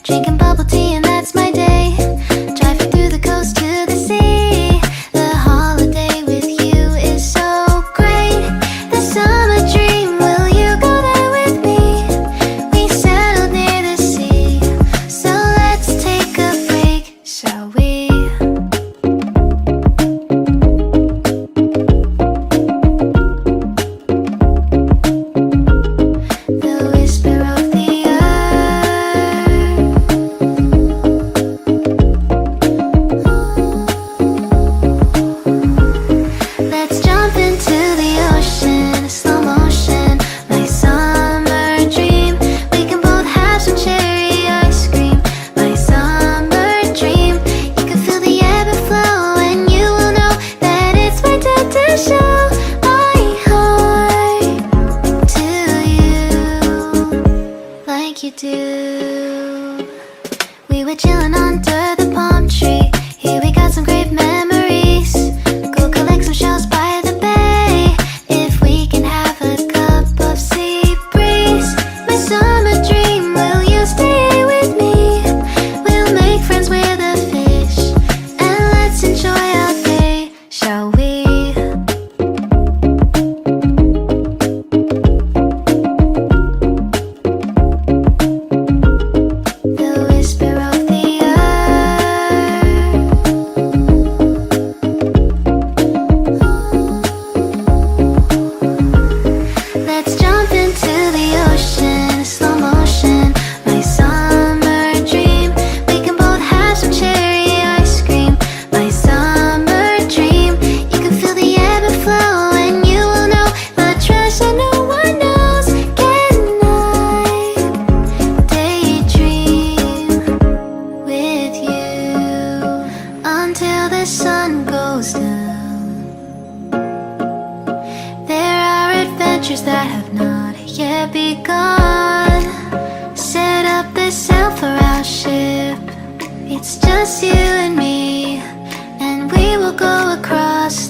drinking bubble tea and that's my day. Driving through the coast to the sea. The holiday with you is so great. The summer dream, will you go there with me? We settled near the sea, so let's take a break, shall we? The whisper of the earth. Let's jump into the ocean, slow motion, my summer dream. We can both have some cherry ice cream, my summer dream. You can feel the ebb and flow, and you will know that it's my time to show my heart to you, like you do. We were chilling under the palm tree. Here we got some great memories. Go collect some shells by the bay. If we can have a cup of sea breeze. My summer dream, will you stay with me? We'll make friends with the fish, and let's enjoy our day, shall we? The whisper of the earth. Let's jump into the ocean, slow motion, my summer dream. We can both have some cherry ice cream, my summer dream. You can feel the ebb and flow, and you will know the treasure no one knows. Can I daydream with you until the sun goes down? There are adventures that have not yet begun. Set up the sail for our ship. It's just you and me, and we will go across